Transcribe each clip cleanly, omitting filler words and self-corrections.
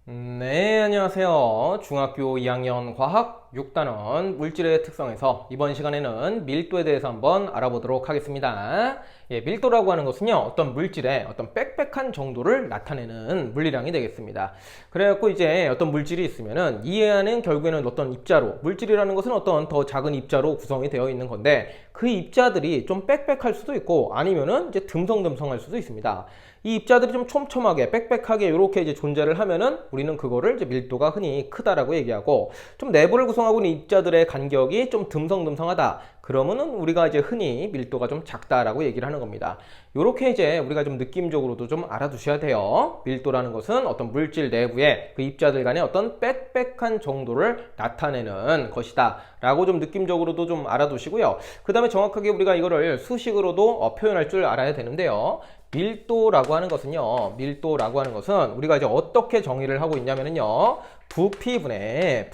네, 안녕하세요. 중학교 2학년 과학 6단원 물질의 특성에서 이번 시간에는 밀도에 대해서 한번 알아보도록 하겠습니다. 밀도라고 하는 것은요, 어떤 물질의 어떤 빽빽한 정도를 나타내는 물리량이 되겠습니다. 그래갖고 이제 어떤 물질이 있으면은 이 안에는 결국에는 어떤 입자로, 물질이라는 것은 어떤 더 작은 입자로 구성이 되어 있는 건데 그 입자들이 좀 빽빽할 수도 있고 아니면은 이제 듬성듬성할 수도 있습니다. 이 입자들이 좀 촘촘하게 빽빽하게 이렇게 이제 존재를 하면은 우리는 그거를 이제 밀도가 흔히 크다라고 얘기하고, 좀 내부를 구성하고 있는 입자들의 간격이 좀 듬성듬성하다 그러면은 우리가 이제 흔히 밀도가 좀 작다라고 얘기를 하는 겁니다. 요렇게 이제 우리가 좀 느낌적으로도 좀 알아두셔야 돼요. 밀도라는 것은 어떤 물질 내부에 그 입자들 간의 어떤 빽빽한 정도를 나타내는 것이다 라고 좀 느낌적으로도 좀 알아두시고요. 그 다음에 정확하게 우리가 이거를 수식으로도 표현할 줄 알아야 되는데요. 밀도라고 하는 것은요, 밀도라고 하는 것은 우리가 이제 어떻게 정의를 하고 있냐면요, 부피분의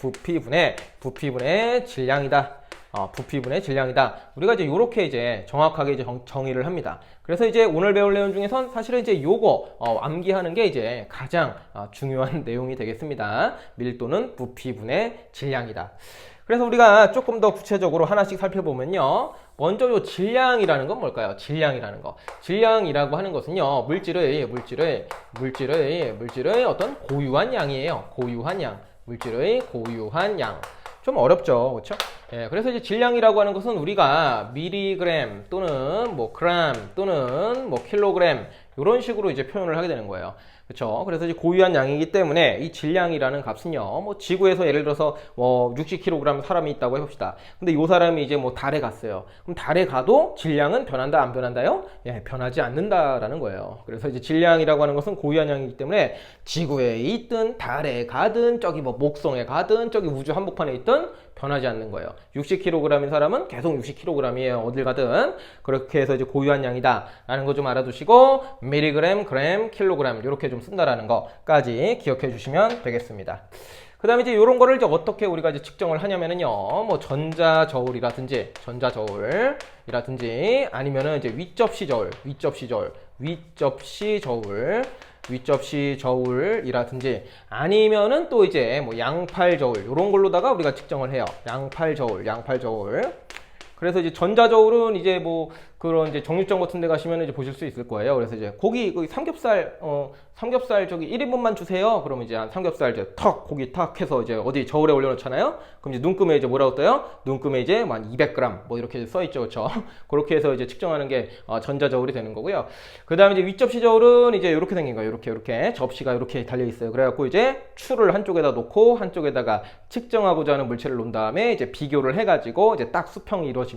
질량이다. 부피분의 질량이다. 우리가 이제 이렇게 이제 정확하게 이제 정의를 합니다. 그래서 이제 오늘 배울 내용 중에선 사실은 이제 요거 암기하는 게 이제 가장 중요한 내용이 되겠습니다. 밀도는 부피분의 질량이다. 그래서 우리가 조금 더 구체적으로 하나씩 살펴보면요. 먼저 요 질량이라는 건 뭘까요? 질량이라는 거. 질량이라고 하는 것은요, 물질의 어떤 고유한 양이에요. 고유한 양. 물질의 고유한 양. 좀 어렵죠. 그렇죠? 예, 그래서 이제 질량이라고 하는 것은 우리가 미리그램 또는 뭐 그램 또는 뭐 킬로그램 이런 식으로 이제 표현을 하게 되는 거예요. 그렇죠? 그래서 이제 고유한 양이기 때문에 이 질량이라는 값은요, 뭐 지구에서 예를 들어서 뭐 60kg 사람이 있다고 해봅시다. 근데 이 사람이 이제 뭐 달에 갔어요. 그럼 달에 가도 질량은 변한다 안 변한다요? 예, 변하지 않는다라는 거예요. 그래서 이제 질량이라고 하는 것은 고유한 양이기 때문에 지구에 있든 달에 가든 저기 뭐 목성에 가든 저기 우주 한복판에 있든 변하지 않는 거예요. 60kg인 사람은 계속 60kg이에요. 어딜 가든. 그렇게 해서 이제 고유한 양이다 라는 거 좀 알아두시고, 미리그램, 그램, 킬로그램 이렇게 좀 쓴다라는 거까지 기억해 주시면 되겠습니다. 그 다음에 이제 이런 거를 이제 어떻게 우리가 이제 측정을 하냐면은요, 뭐 전자저울이라든지 아니면은 이제 윗접시 저울이라든지 아니면은 또 이제 뭐 양팔 저울 이런 걸로다가 우리가 측정을 해요. 양팔 저울. 그래서 이제 전자저울은 이제 뭐 그런 이제 정육점 같은 데 가시면 이제 보실 수 있을 거예요. 그래서 이제 고기 삼겹살 저기 1인분만 주세요. 그러면 이제 삼겹살 이제 고기 해서 이제 어디 저울에 올려놓잖아요. 그럼 이제 눈금에 이제 뭐라고 떠요? 눈금에 이제 한 200g 뭐 이렇게 써 있죠, 그렇죠? 그렇게 해서 이제 측정하는 게 전자저울이 되는 거고요. 그 다음에 이제 윗접시 저울은 이제 이렇게 생긴 거예요. 이렇게 접시가 이렇게 달려 있어요. 그래갖고 이제 추를 한쪽에다 놓고 한쪽에다가 측정하고자 하는 물체를 놓은 다음에 이제 비교를 해가지고 이제 딱 수평이 이루어지면은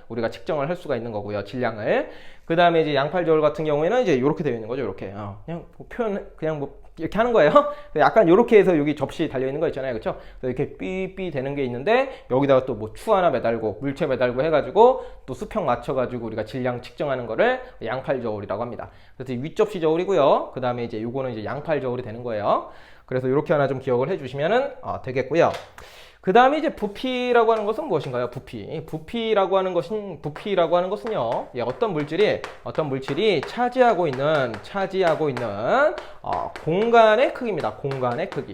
우리가 측정을 할 수가 있는 거고요. 질량을. 그 다음에 이제 양팔 저울 같은 경우에는 이제 이렇게 되어 있는 거죠. 이렇게 그냥 뭐 표현 그냥 뭐 이렇게 하는 거예요. 약간 이렇게 해서 여기 접시 달려 있는 거 있잖아요, 그렇죠? 이렇게 삐삐 되는 게 있는데 여기다가 또 뭐 추 하나 매달고 물체 매달고 해가지고 또 수평 맞춰가지고 우리가 질량 측정하는 거를 양팔 저울이라고 합니다. 그래서 윗접시 저울이고요. 그 다음에 이제 요거는 이제 양팔 저울이 되는 거예요. 그래서 이렇게 하나 좀 기억을 해주시면은 되겠고요. 그 다음에 이제 부피라고 하는 것은 무엇인가요? 부피라고 하는 것은요, 어떤 물질이 차지하고 있는 공간의 크기입니다. 공간의 크기.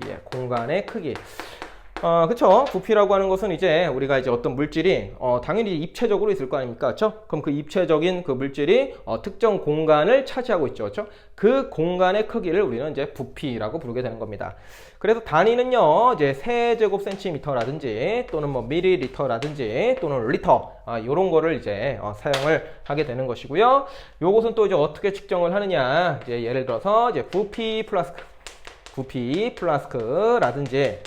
그쵸. 부피라고 하는 것은 이제 우리가 이제 어떤 물질이 당연히 입체적으로 있을 거 아닙니까? 그쵸? 그럼 그 입체적인 그 물질이 특정 공간을 차지하고 있죠. 그쵸? 그 공간의 크기를 우리는 이제 부피라고 부르게 되는 겁니다. 그래서 단위는요, 이제 세제곱센티미터라든지 또는 뭐 밀리리터라든지 또는 리터 요런 거를 이제 사용을 하게 되는 것이고요. 요것은 또 이제 어떻게 측정을 하느냐? 이제 예를 들어서 이제 부피 플라스크라든지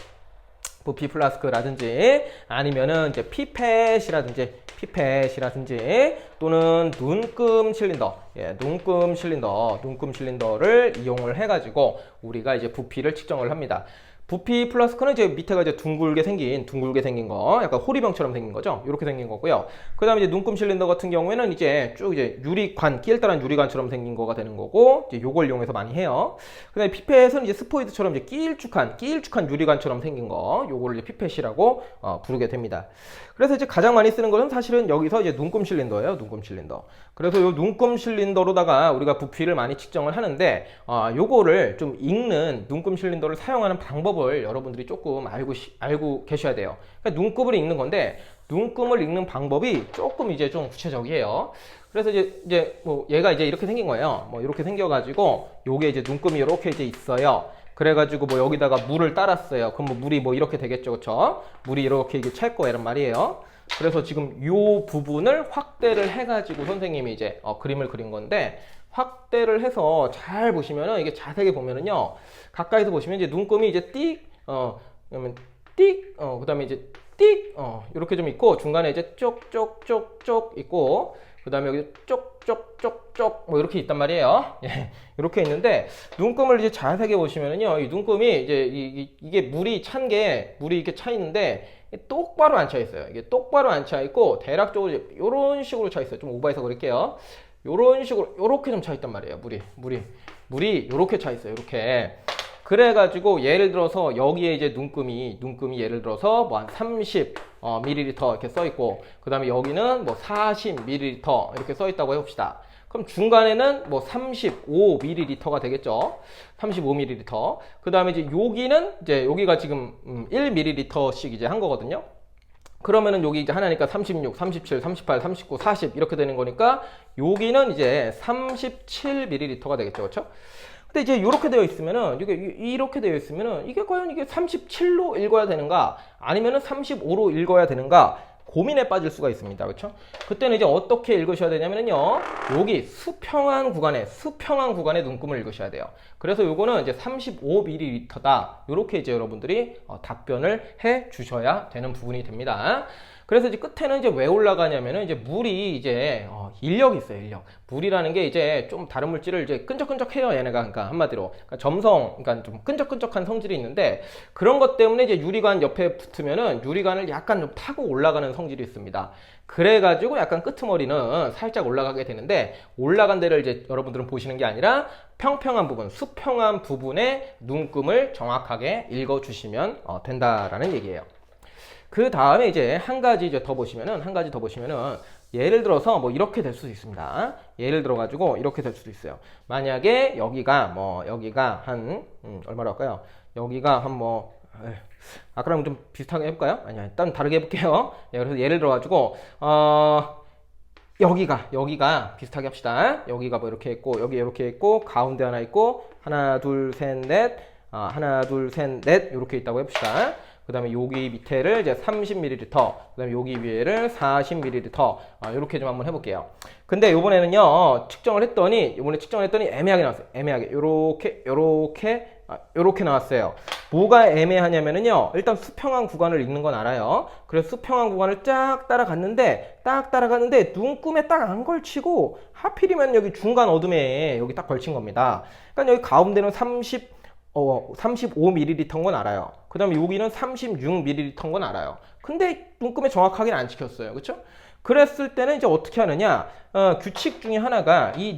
아니면은 이제 피펫이라든지 또는 눈금 실린더를 이용을 해가지고 우리가 이제 부피를 측정을 합니다. 부피 플라스크는 이제 밑에가 이제 둥글게 생긴 거, 약간 호리병처럼 생긴 거죠. 이렇게 생긴 거고요. 그 다음에 이제 눈금 실린더 같은 경우에는 이제 쭉 이제 유리관, 끼일달한 유리관처럼 생긴 거가 되는 거고, 이제 요걸 이용해서 많이 해요. 그 다음에 피펫은 이제 스포이드처럼 이제 끼일쭉한 유리관처럼 생긴 거, 요거를 이제 피펫이라고 부르게 됩니다. 그래서 이제 가장 많이 쓰는 것은 사실은 여기서 이제 눈금 실린더예요. 눈금 실린더. 그래서 요 눈금 실린더로다가 우리가 부피를 많이 측정을 하는데, 요거를 좀 읽는 눈금 실린더를 사용하는 방법을 여러분들이 조금 알고 계셔야 돼요. 그러니까 눈금을 읽는 건데, 눈금을 읽는 방법이 조금 이제 좀 구체적이에요. 그래서 이제 뭐 얘가 이제 이렇게 생긴 거예요. 뭐 이렇게 생겨가지고 요게 이제 눈금이 이렇게 이제 있어요. 그래가지고 뭐 여기다가 물을 따랐어요. 그럼 뭐 물이 뭐 이렇게 되겠죠, 그쵸? 물이 이렇게 이게 찰 거란 말이에요. 그래서 지금 요 부분을 확대를 해가지고 선생님이 이제 그림을 그린 건데, 확대를 해서 잘 보시면은, 이게 자세하게 보면은요, 가까이서 보시면 이제 눈금이 이제 그러면 그 다음에 이제 이렇게 좀 있고, 중간에 이제 쪽쪽쪽쪽 있고, 그 다음에 여기 쪽쪽쪽쪽 뭐 이렇게 있단 말이에요. 예, 이렇게 있는데, 눈금을 이제 자세하게 보시면은요, 이 눈금이 이제 이게 물이 이렇게 차 있는데, 똑바로 안 차 있어요. 이게 똑바로 안 차 있고, 대략적으로 이런 식으로 차 있어요. 좀 오버해서 그럴게요. 요런 식으로, 요렇게 좀 차 있단 말이에요. 물이 요렇게 차 있어요. 이렇게. 그래가지고 예를 들어서 여기에 이제 눈금이 예를 들어서 뭐 한 30 ml 이렇게 써 있고, 그 다음에 여기는 뭐 40 ml 이렇게 써 있다고 해봅시다. 그럼 중간에는 뭐 35 ml가 되겠죠. 35 ml. 그 다음에 이제 여기가 지금 1 ml씩 이제 한 거거든요. 그러면은 여기 이제 하나니까 36, 37, 38, 39, 40 이렇게 되는 거니까 여기는 이제 37ml가 되겠죠. 그렇죠? 근데 이제 이렇게 되어 있으면은, 이렇게 되어 있으면은, 이게 과연 이게 37로 읽어야 되는가, 아니면은 35로 읽어야 되는가, 고민에 빠질 수가 있습니다. 그렇죠? 그때는 이제 어떻게 읽으셔야 되냐면요, 여기 수평한 구간에 눈금을 읽으셔야 돼요. 그래서 요거는 이제 35ml다. 이렇게 이제 여러분들이 답변을 해 주셔야 되는 부분이 됩니다. 그래서 이제 끝에는 이제 왜 올라가냐면은, 이제 물이 이제 인력이 있어요. 인력. 물이라는 게 이제 좀 다른 물질을 이제 끈적끈적해요. 얘네가. 그러니까 한마디로 그러니까 좀 끈적끈적한 성질이 있는데, 그런 것 때문에 이제 유리관 옆에 붙으면은 유리관을 약간 좀 타고 올라가는 성질이 있습니다. 그래가지고 약간 끄트머리는 살짝 올라가게 되는데, 올라간 데를 이제 여러분들은 보시는 게 아니라 평평한 부분, 수평한 부분에 눈금을 정확하게 읽어주시면 된다라는 얘기예요. 그 다음에 이제 한 가지 더 보시면은, 예를 들어서 뭐 이렇게 될 수도 있습니다. 예를 들어 가지고 이렇게 될 수도 있어요. 만약에 여기가 한 얼마로 할까요? 여기가 한 아까랑 좀 비슷하게 해볼까요? 아니야, 일단 다르게 해볼게요. 예, 그래서 예를 들어 가지고 여기가 비슷하게 합시다. 여기가 뭐 이렇게 있고, 여기 이렇게 있고, 가운데 하나 있고, 하나 둘 셋 넷 이렇게 있다고 해봅시다. 그 다음에 여기 밑에를 이제 30ml, 그 다음에 여기 위에를 40ml, 이렇게 좀 한번 해볼게요. 근데 이번에 측정을 했더니 애매하게 나왔어요. 애매하게. 요렇게 나왔어요. 뭐가 애매하냐면은요, 일단 수평한 구간을 읽는 건 알아요. 그래서 수평한 구간을 딱 따라갔는데, 눈금에 딱 안 걸치고, 하필이면 여기 중간 어둠에 여기 딱 걸친 겁니다. 그러니까 여기 가운데는 35ml인 건 알아요. 그 다음에 여기는 36ml인 건 알아요. 근데 눈금에 정확하게는 안 찍혔어요. 그쵸? 그랬을 때는 이제 어떻게 하느냐, 규칙 중에 하나가 이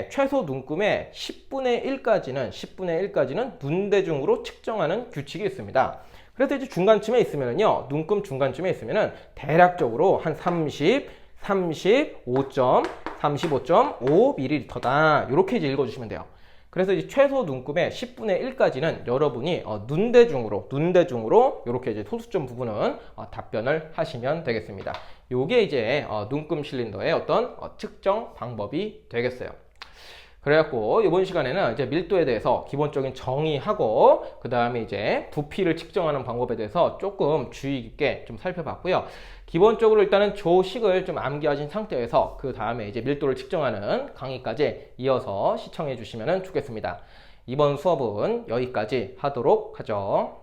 최소 눈금의 10분의 1까지는 눈대중으로 측정하는 규칙이 있습니다. 그래서 이제 중간쯤에 있으면은요, 눈금 중간쯤에 있으면은 대략적으로 한 35.5ml다. 이렇게 이제 읽어주시면 돼요. 그래서 이제 최소 눈금의 10분의 1까지는 여러분이 눈대중으로 이렇게 이제 소수점 부분은 답변을 하시면 되겠습니다. 요게 이제 눈금 실린더의 어떤 측정 방법이 되겠어요. 그래갖고 이번 시간에는 이제 밀도에 대해서 기본적인 정의하고, 그 다음에 이제 부피를 측정하는 방법에 대해서 조금 주의 깊게 좀 살펴봤고요. 기본적으로 일단은 조식을 좀 암기하신 상태에서 그 다음에 이제 밀도를 측정하는 강의까지 이어서 시청해 주시면 좋겠습니다. 이번 수업은 여기까지 하도록 하죠.